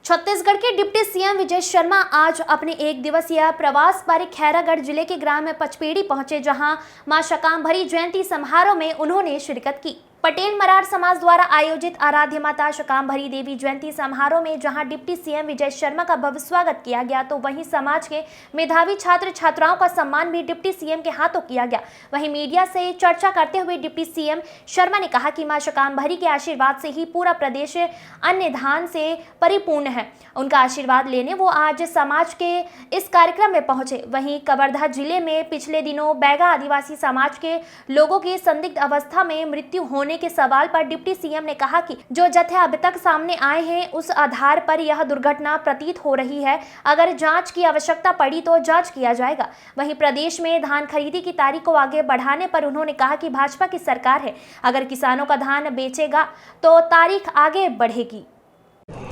छत्तीसगढ़ के deputy CM Vijay Sharma आज अपने एक दिवसीय प्रवास पर खैरागढ़ जिले के ग्राम पचपेड़ी पहुंचे, जहां मां शाकंभरी जयंती समारोह में उन्होंने शिरकत की। पटेल मरार समाज द्वारा आयोजित आराध्य माता शाकंभरी देवी जयंती समारोह में जहां डिप्टी सीएम विजय शर्मा का भव्य स्वागत किया गया, तो वहीं समाज के मेधावी छात्र छात्राओं का सम्मान भी डिप्टी सीएम के हाथों किया गया। वहीं मीडिया से चर्चा करते हुए डिप्टी सीएम शर्मा ने कहा कि मां शाकंभरी के आशीर्वाद से ही पूरा प्रदेश अन्न धान से परिपूर्ण है। उनका आशीर्वाद लेने वो आज समाज के इस कार्यक्रम में पहुंचे। वहीं कवर्धा जिले में पिछले दिनों बैगा आदिवासी समाज के लोगों की संदिग्ध अवस्था में मृत्यु होने के सवाल पर डिप्टी सीएम ने कहा कि जो तथ्य अब तक सामने आए हैं उस आधार पर यह दुर्घटना प्रतीत हो रही है। अगर जांच की आवश्यकता पड़ी तो जांच किया जाएगा। वहीं प्रदेश में धान खरीदी की तारीख को आगे बढ़ाने पर उन्होंने कहा कि भाजपा की सरकार है, अगर किसानों का धान बेचेगा तो तारीख आगे बढ़ेगी।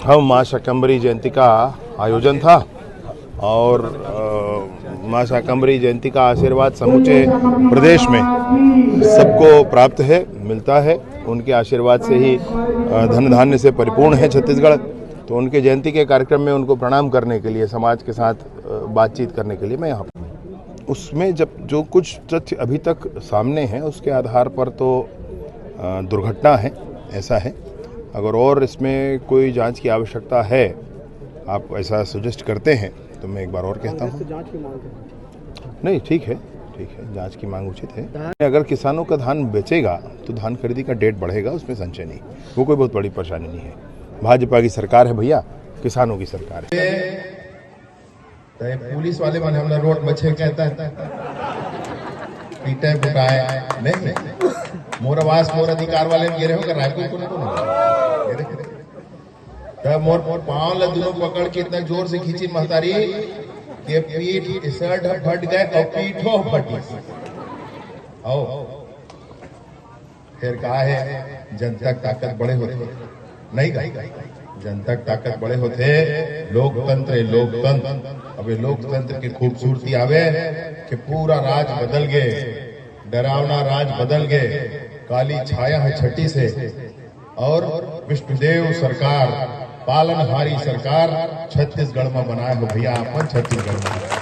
हम मां शाकंभरी जयंती का आयोजन था और मां शाकंभरी जयंती का आशीर्वाद समूचे प्रदेश में सबको प्राप्त है, मिलता है। उनके आशीर्वाद से ही धन धान्य से परिपूर्ण है छत्तीसगढ़। तो उनके जयंती के कार्यक्रम में उनको प्रणाम करने के लिए, समाज के साथ बातचीत करने के लिए मैं यहाँ पर। उसमें जब जो कुछ तथ्य अभी तक सामने हैं उसके आधार पर तो दुर्घटना है, ऐसा है। अगर और इसमें कोई जांच की आवश्यकता है, आप ऐसा सजेस्ट करते हैं तो मैं एक बार और कहता हूँ। नहीं, ठीक है, जांच की मांग उचित है। अगर किसानों का धान बेचेगा तो धान खरीदी का डेट बढ़ेगा, उसमें संशय नहीं। वो कोई बहुत बड़ी परेशानी नहीं है। भाजपा की सरकार है भैया, किसानों की सरकार है। पुलिस वाले मन हमला रोड बचे कहता है पीटे बुटाए नहीं, मोर आवाज मोर अधिकार वाले गिरे हो कर रायपुर को तब मोर पांव ल दोनों पकड़ के इतना जोर से खींची महतारी के पीठ शर्ट फट गए और पीठो फटी। फिर कहा है जनता ताकत बड़े होते नहीं गई, जनता ताकत बड़े होते लोकतंत्र। अब लोकतंत्र की खूबसूरती आवे कि पूरा राज बदल गए, डरावना राज बदल गए, काली छाया है छठी से और विष्णुदेव सरकार, पालनहारी सरकार छत्तीसगढ़ में बनाए हो भैया, अपन छत्तीसगढ़ में।